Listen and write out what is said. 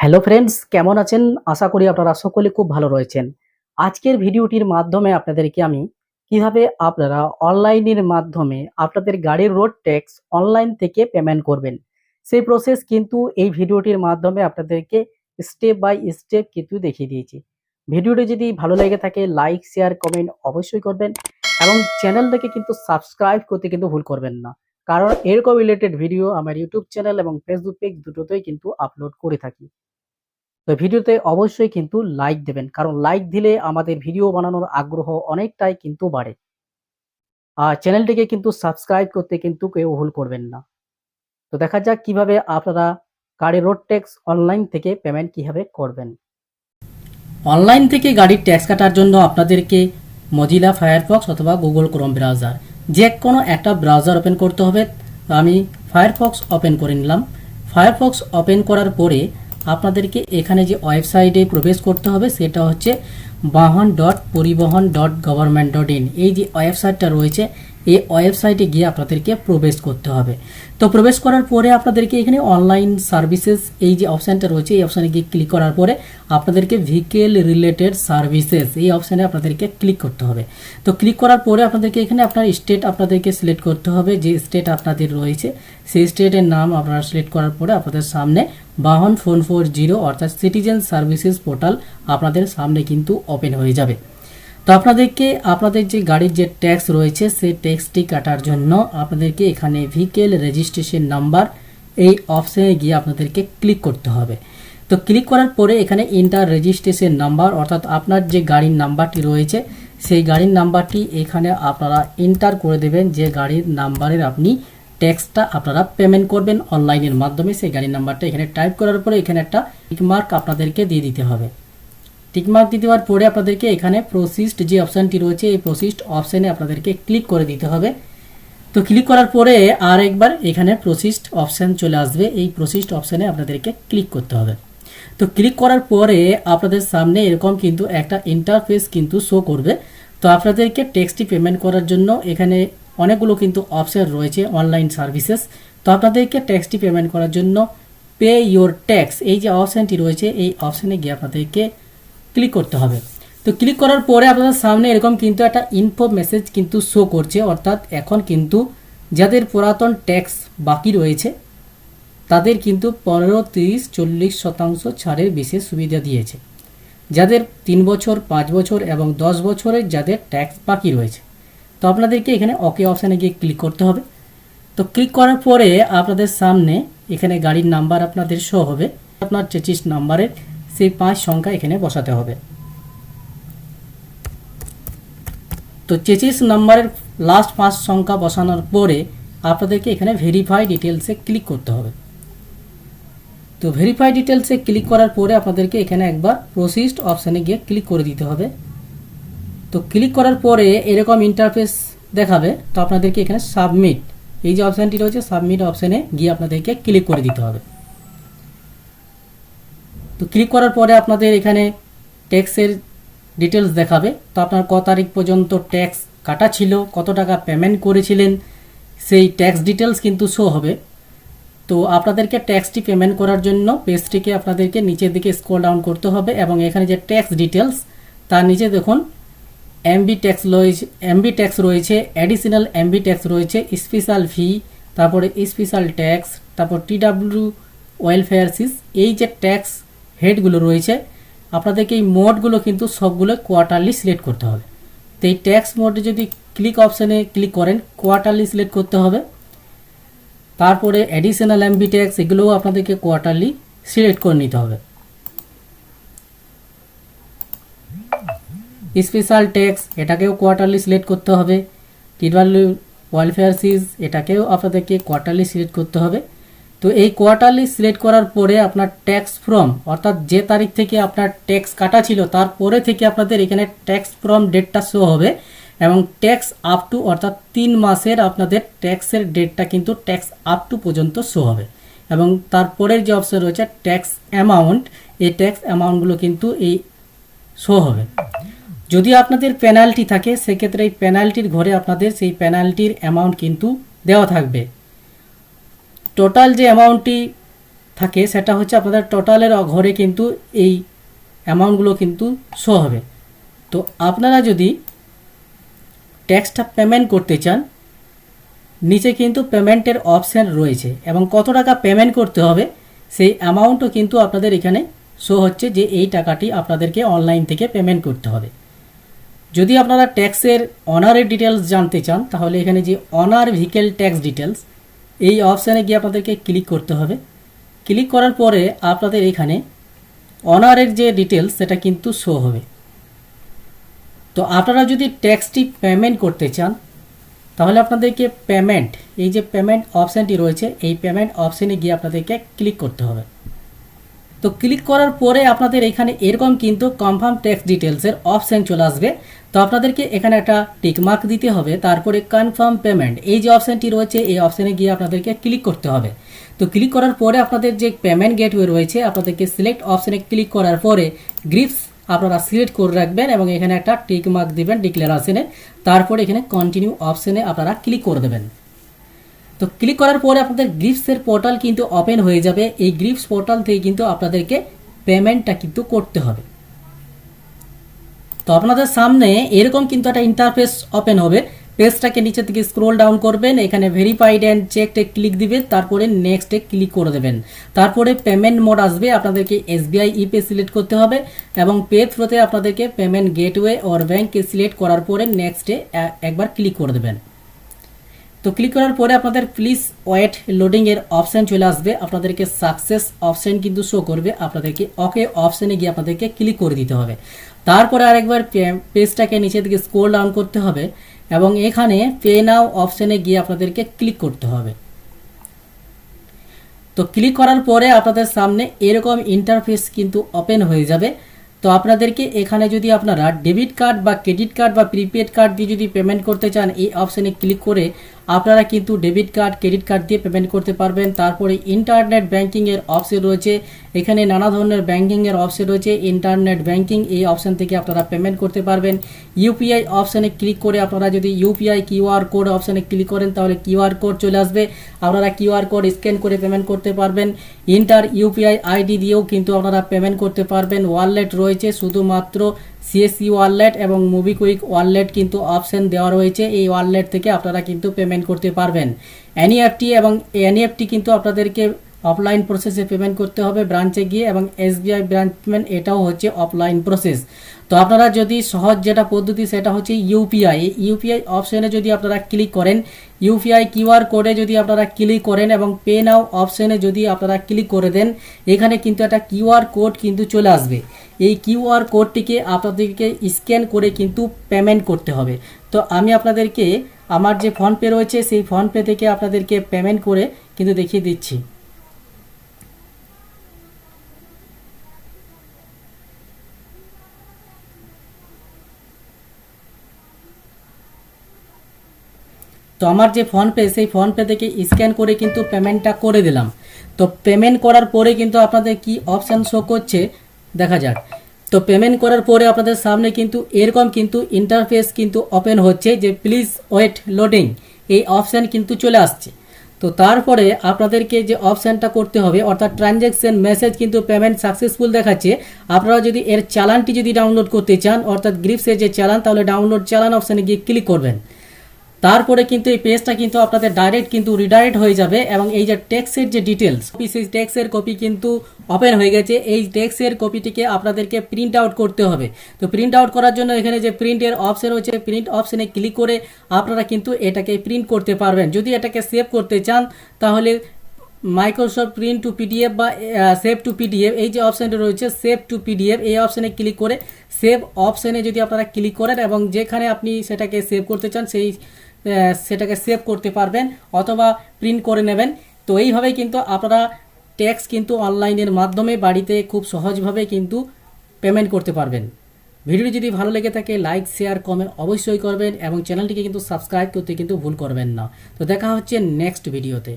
Hello friends, কেমন আছেন? আশা করি আপনারা সকলে খুব ভালো রয়েছেন। আজকের ভিডিওটির মাধ্যমে আপনাদেরকে আমি কিভাবে আপনারা অনলাইনের মাধ্যমে আপনাদের গাড়ির রোড ট্যাক্স অনলাইন থেকে পেমেন্ট করবেন, সেই প্রসেস কিন্তু এই ভিডিওটির মাধ্যমে আপনাদেরকে স্টেপ বাই স্টেপ কিন্তু দেখিয়ে দিয়েছি। ভিডিওটি যদি ভালো লেগে থাকে লাইক, শেয়ার, কমেন্ট অবশ্যই করবেন এবং চ্যানেলটাকে কিন্তু সাবস্ক্রাইব করতে কিন্তু ভুল করবেন না। কারণ এরকম রিলেটেড ভিডিও আমার ইউটিউব চ্যানেল এবং ফেসবুক পেজ দুটোতেই কিন্তু আপলোড করে থাকি। তো ভিডিওতে অবশ্যই কিন্তু লাইক দেবেন। কারণ লাইক দিলে আমাদের ভিডিও বানানোর আগ্রহ অনেকটাই কিন্তু বাড়ে। আর চ্যানেলটিকে কিন্তু সাবস্ক্রাইব করতে কিন্তু কেউ ভুল করবেন না। তো দেখা যাক কিভাবে আপনারা গাড়ির রোড ট্যাক্স অনলাইন থেকে পেমেন্ট কিভাবে করবেন। অনলাইন থেকে গাড়ির ট্যাক্স কাটার জন্য আপনাদেরকে মজিলা ফায়ারফক্স অথবা গুগল ক্রোম ব্রাউজার যে কোনো একটা ব্রাউজার ওপেন করতে হবে। আমি ফায়ারফক্স ওপেন করে নিলাম। ফায়ারফক্স ওপেন করার পরে আপনাদেরকে এখানে যে ওয়েবসাইটে প্রবেশ করতে হবে সেটা হচ্ছে bahan.poribohan.government.in। এই যে ওয়েবসাইটটা রয়েছে এই ওয়েবসাইটে গিয়ে আপনাদেরকে প্রবেশ করতে হবে। তো প্রবেশ করার পরে আপনাদেরকে এখানে অনলাইন সার্ভিসেস এই যে অপশানটা রয়েছে এই অপশানে গিয়ে ক্লিক করার পরে আপনাদেরকে ভেহিকেল রিলেটেড সার্ভিসেস এই অপশানে আপনাদেরকে ক্লিক করতে হবে। তো ক্লিক করার পরে আপনাদেরকে এখানে আপনার স্টেট আপনাদেরকে সিলেক্ট করতে হবে। যে স্টেট আপনাদের রয়েছে সেই স্টেটের নাম আপনারা সিলেক্ট করার পরে আপনাদের সামনে বাহন 440 অর্থাৎ সিটিজেন সার্ভিসেস পোর্টাল আপনাদের সামনে কিন্তু ওপেন হয়ে যাবে। তো আপনাদেরকে আপনাদের যে গাড়ির যে ট্যাক্স রয়েছে সেই ট্যাক্সটি কাটার জন্য আপনাদেরকে এখানে ভেহিকেল রেজিস্ট্রেশন নাম্বার এই অপশানে গিয়ে আপনাদেরকে ক্লিক করতে হবে। তো ক্লিক করার পরে এখানে ইন্টার রেজিস্ট্রেশন নাম্বার অর্থাৎ আপনার যে গাড়ির নাম্বারটি রয়েছে সেই গাড়ির নাম্বারটি এখানে আপনারা এন্টার করে দেবেন। যে গাড়ির নাম্বারের আপনি ট্যাক্সটা আপনারা পেমেন্ট করবেন অনলাইনের মাধ্যমে সেই গাড়ির নাম্বারটা এখানে টাইপ করার পরে এখানে একটা টিকমার্ক আপনাদেরকে দিয়ে দিতে হবে। টিকমার্ক দিয়ে দেওয়ার পরে আপনাদেরকে এখানে প্রসিস্ট যে অপশানটি রয়েছে এই প্রসিস্ট অপশানে আপনাদেরকে ক্লিক করে দিতে হবে। তো ক্লিক করার পরে আর একবার এখানে প্রসিস্ট অপশান চলে আসবে। এই প্রসিস্ট অপশানে আপনাদেরকে ক্লিক করতে হবে। তো ক্লিক করার পরে আপনাদের সামনে এরকম কিন্তু একটা ইন্টারফেস কিন্তু শো করবে। তো আপনাদেরকে ট্যাক্সটি পেমেন্ট করার জন্য এখানে অনেকগুলো কিন্তু অপশান রয়েছে অনলাইন সার্ভিসেস। তো আপনাদেরকে ট্যাক্সটি পেমেন্ট করার জন্য পে ইওর ট্যাক্স এই যে অপশানটি রয়েছে এই অপশানে গিয়ে আপনাদেরকে ক্লিক করতে হবে। তো ক্লিক করার পরে আপনাদের সামনে এরকম কিন্তু একটা ইনফো মেসেজ কিন্তু শো করছে, অর্থাৎ এখন কিন্তু যাদের পুরাতন ট্যাক্স বাকি রয়েছে তাদের কিন্তু 15, 30, 40% ছাড়ের বিশেষ সুবিধা দিয়েছে। যাদের 3 বছর, 5 বছর এবং 10 বছরের যাদের ট্যাক্স বাকি রয়েছে তো আপনাদেরকে এখানে ওকে অপশানে গিয়ে ক্লিক করতে হবে। তো ক্লিক করার পরে আপনাদের সামনে এখানে গাড়ির নাম্বার আপনাদের শো হবে। আপনার চেচিস নাম্বারের সেই 5 সংখ্যা এখানে বসাতে হবে। তো চেচিস নাম্বারের লাস্ট 5 সংখ্যা বসানোর পরে আপনাদেরকে এখানে ভেরিফাই ডিটেলসে ক্লিক করতে হবে। তো ভেরিফাই ডিটেলসে ক্লিক করার পরে আপনাদেরকে এখানে একবার প্রসিস্ট অপশানে গিয়ে ক্লিক করে দিতে হবে। তো ক্লিক করার পরে এরকম ইন্টারফেস দেখাবে। তো আপনাদেরকে এখানে সাবমিট এই যে অপশানটি রয়েছে সাবমিট অপশানে গিয়ে আপনাদেরকে ক্লিক করে দিতে হবে। তো ক্লিক করার পরে আপনাদের এখানে ট্যাক্সের ডিটেলস দেখাবে। তো আপনার কত তারিখ পর্যন্ত ট্যাক্স কাটা ছিল, কত টাকা পেমেন্ট করেছিলেন সেই ট্যাক্স ডিটেলস কিন্তু শো হবে। তো আপনাদেরকে ট্যাক্সটি পেমেন্ট করার জন্য পেজটিকে আপনাদেরকে নিচের দিকে স্ক্রল ডাউন করতে হবে এবং এখানে যে ট্যাক্স ডিটেলস তার নিচে দেখুন এমবি ট্যাক্স রয়েছে, অ্যাডিশনাল এমবি ট্যাক্স রয়েছে, স্পেশাল ফি, তারপরে স্পেশাল ট্যাক্স, তারপর টিডাব্লিউ ওয়েলফেয়ার সিস এই যে ট্যাক্স হেডগুলো রয়েছে আপনাদেরকে এই মোডগুলো কিন্তু সবগুলো কোয়ার্টারলি সিলেক্ট করতে হবে। তো এই ট্যাক্স মোডে যদি ক্লিক অপশানে ক্লিক করেন কোয়ার্টারলি সিলেক্ট করতে হবে। তারপরে অ্যাডিশনাল এমবি ট্যাক্স এগুলোও আপনাদেরকে কোয়ার্টারলি সিলেক্ট করে নিতে হবে। স্পেশাল ট্যাক্স এটাকেও কোয়ার্টারলি সিলেক্ট করতে হবে। টিডাব্লিউ ওয়েলফেয়ার সিস এটাকেও আপনাদেরকে কোয়ার্টারলি সিলেক্ট করতে হবে। তো এই কোয়ার্টারলি সিলেক্ট করার পরে আপনার ট্যাক্স ফর্ম অর্থাৎ যে তারিখ থেকে আপনার ট্যাক্স কাটা ছিল তারপরে থেকে আপনাদের এখানে ট্যাক্স ফর্ম ডেটটা শো হবে এবং ট্যাক্স আপ টু অর্থাৎ 3 মাসের আপনাদের ট্যাক্সের ডেটটা কিন্তু ট্যাক্স আপ টু পর্যন্ত শো হবে এবং তারপরের যে অপশন রয়েছে ট্যাক্স অ্যামাউন্ট এই ট্যাক্স অ্যামাউন্টগুলো কিন্তু এই শো হবে। যদি আপনাদের পেনাল্টি থাকে সেক্ষেত্রে এই পেনাল্টির ঘরে আপনাদের সেই পেনাল্টির অ্যামাউন্ট কিন্তু দেওয়া থাকবে। টোটাল যে অ্যামাউন্টটি থাকে সেটা হচ্ছে আপনাদের টোটালের ঘরে কিন্তু এই অ্যামাউন্টগুলো কিন্তু শো হবে। তো আপনারা যদি ট্যাক্সটা পেমেন্ট করতে চান, নিচে কিন্তু পেমেন্টের অপশান রয়েছে এবং কত টাকা পেমেন্ট করতে হবে সেই অ্যামাউন্টও কিন্তু আপনাদের এখানে শো হচ্ছে যে এই টাকাটি আপনাদেরকে অনলাইন থেকে পেমেন্ট করতে হবে। যদি আপনারা ট্যাক্সের অনারের ডিটেলস জানতে চান তাহলে এখানে যে অনার ভেহিকেল ট্যাক্স ডিটেলস এই অপশানে গিয়ে আপনাদেরকে ক্লিক করতে হবে। ক্লিক করার পরে আপনাদের এখানে অনারের যে ডিটেলস সেটা কিন্তু শো হবে। তো আপনারা যদি ট্যাক্সটি পেমেন্ট করতে চান তাহলে আপনাদেরকে পেমেন্ট, এই যে পেমেন্ট অপশানটি রয়েছে এই পেমেন্ট অপশানে গিয়ে আপনাদেরকে ক্লিক করতে হবে। তো ক্লিক করার পরে আপনাদের এখানে এরকম কিন্তু কনফার্ম ট্যাক্স ডিটেলসের অপশান চলে আসবে। তো আপনাদেরকে এখানে একটা টিকমার্ক দিতে হবে, তারপরে কনফার্ম পেমেন্ট এই যে অপশানটি রয়েছে এই অপশানে গিয়ে আপনাদেরকে ক্লিক করতে হবে। তো ক্লিক করার পরে আপনাদের যে পেমেন্ট গেটওয়ে রয়েছে আপনাদেরকে সিলেক্ট অপশানে ক্লিক করার পরে গ্রিপস আপনারা সিলেক্ট করে রাখবেন এবং এখানে একটা টিকমার্ক দিবেন ডিক্লারেশনে, তারপরে এখানে কন্টিনিউ অপশানে আপনারা ক্লিক করে দেবেন। তো ক্লিক করার পরে আপনাদের গ্রিপসের পোর্টাল কিন্তু ওপেন হয়ে যাবে। এই গ্রিপস পোর্টাল থেকে কিন্তু আপনাদেরকে পেমেন্টটা কিন্তু করতে হবে। তো আপনাদের সামনে এরকম কিন্তু একটা ইন্টারফেস ওপেন হবে। পেজটাকে নিচে থেকে স্ক্রোল ডাউন করবেন, এখানে ভেরিফাইড অ্যান্ড চেকডে ক্লিক দিবেন, তারপরে নেক্সটে ক্লিক করে দেবেন। তারপরে পেমেন্ট মোড আসবে, আপনাদেরকে এসবিআই ইপে সিলেক্ট করতে হবে এবং পে থ্রুতে আপনাদেরকে পেমেন্ট গেটওয়ে ওর ব্যাঙ্ককে সিলেক্ট করার পরে নেক্সটে একবার ক্লিক করে দেবেন। তো ক্লিক করার পরে আপনাদের প্লিজ ওয়েট লোডিং এর অপশন চলে আসবে, আপনাদেরকে সাকসেস অপশন কিন্তু শো করবে, আপনাদেরকে ওকে অপশনে গিয়ে আপনাদেরকে ক্লিক করে দিতে হবে। তারপরে আরেকবার পেজটাকে নিচে দিকে স্ক্রল ডাউন করতে হবে এবং এখানে পে নাও অপশনে গিয়ে আপনাদেরকে ক্লিক করতে হবে। তো ক্লিক করার পরে আপনাদের সামনে এরকম ইন্টারফেস কিন্তু ওপেন হয়ে যাবে। তো আপনাদেরকে এখানে যদি আপনারা ডেবিট কার্ড বা ক্রেডিট কার্ড বা প্রিপেড কার্ড দিয়ে যদি পেমেন্ট করতে চান এই অপশানে ক্লিক করে আপনারা কিন্তু ডেবিট কার্ড ক্রেডিট কার্ড দিয়ে পেমেন্ট করতে পারবেন। তারপরে ইন্টারনেট ব্যাংকিংয়ের অপশন রয়েছে, এখানে নানা ধরনের ব্যাংকিংয়ের অপশন রয়েছে। ইন্টারনেট ব্যাংকিং এই অপশান থেকে আপনারা পেমেন্ট করতে পারবেন। ইউপিআই অপশানে ক্লিক করে আপনারা যদি ইউপিআই কিউআর কোড অপশানে ক্লিক করেন তাহলে কিউআর কোড চলে আসবে, আপনারা কিউআর কোড স্ক্যান করে পেমেন্ট করতে পারবেন। ইন্টার ইউপিআই আইডি দিয়েও কিন্তু আপনারা পেমেন্ট করতে পারবেন। ওয়ালেট রয়েছে, শুধুমাত্র সিএসসি ওয়ালেট এবং মুবিকুইক ওয়ালেট কিন্তু অপশন দেওয়া রয়েছে, এই ওয়ালেট থেকে আপনারা কিন্তু পেমেন্ট করতে পারবেন। এনইএফটি এবং এনইএফটি কিন্তু আপনাদেরকে অফলাইন প্রসেসে পেমেন্ট করতে হবে ব্রাঞ্চে গিয়ে, এবং এসবিআই ব্রাঞ্চ পেমেন্ট এটাও হচ্ছে অফলাইন প্রসেস। তো আপনারা যদি সহজ যেটা পদ্ধতি সেটা হচ্ছে ইউপিআই, ইউপিআই অপশনে যদি আপনারা ক্লিক করেন, ইউপিআই কিউআর কোডে যদি আপনারা ক্লিক করেন এবং পে নাও অপশনে যদি আপনারা ক্লিক করে দেন এখানে কিন্তু একটা কিউআর কোড কিন্তু চলে আসবে। এই কিউআর কোডটিকে আপনাদেরকে স্ক্যান করে কিন্তু পেমেন্ট করতে হবে। তো আমি আপনাদেরকে আমার যে ফোনপে রয়েছে সেই ফোনপে থেকে আপনাদেরকে পেমেন্ট করে কিন্তু দেখিয়ে দিচ্ছি। তো আমার যে ফোনপে সেই ফোনপে থেকে স্ক্যান করে কিন্তু পেমেন্টটা করে দিলাম। তো পেমেন্ট করার পরে কিন্তু আপনাদের কি অপশান শো করছে দেখা যাক। তো পেমেন্ট করার পরে আপনাদের সামনে কিন্তু এরকম কিন্তু ইন্টারফেস কিন্তু ওপেন হচ্ছে যে প্লিজ ওয়েট লোডিং এই অপশান কিন্তু চলে আসছে। তো তারপরে আপনাদেরকে যে অপশানটা করতে হবে অর্থাৎ ট্রানজ্যাকশন মেসেজ কিন্তু পেমেন্ট সাকসেসফুল দেখাচ্ছে। আপনারা যদি এর চালানটি যদি ডাউনলোড করতে চান অর্থাৎ গ্রিপসের যে চালান তাহলে ডাউনলোড চালান অপশানে গিয়ে ক্লিক করবেন। তারপরে কিন্তু এই পেজটা কিন্তু আপনাদের ডাইরেক্ট কিন্তু রিডাইরেক্ট হয়ে যাবে এবং এই যে ট্যাক্সের যে ডিটেলস সেই ট্যাক্সের কপি কিন্তু ওপেন হয়ে গেছে। এই ট্যাক্সের কপিটিকে আপনাদেরকে প্রিন্ট আউট করতে হবে। তো প্রিন্ট আউট করার জন্য এখানে যে প্রিন্টের অপশন রয়েছে প্রিন্ট অপশনে ক্লিক করে আপনারা কিন্তু এটাকে প্রিন্ট করতে পারবেন। যদি এটাকে সেভ করতে চান তাহলে মাইক্রোসফট প্রিন্ট টু পিডিএফ বা সেভ টু পিডিএফ এই যে অপশানটা রয়েছে সেভ টু পিডিএফ এই অপশানে ক্লিক করে সেভ অপশানে যদি আপনারা ক্লিক করেন এবং যেখানে আপনি সেটাকে সেভ করতে চান সেটাকে সেভ করতে পারবেন অথবা প্রিন্ট করে নেবেন। তো এইভাবেই কিন্তু আপনারা ট্যাক্স কিন্তু অনলাইনের মাধ্যমে বাড়িতে খুব সহজভাবে কিন্তু পেমেন্ট করতে পারবেন। ভিডিওটি যদি ভালো লেগে থাকে লাইক শেয়ার কমেন্ট অবশ্যই করবেন এবং চ্যানেলটিকে কিন্তু সাবস্ক্রাইব করতে কিন্তু ভুল করবেন না। তো দেখা হচ্ছে নেক্সট ভিডিওতে।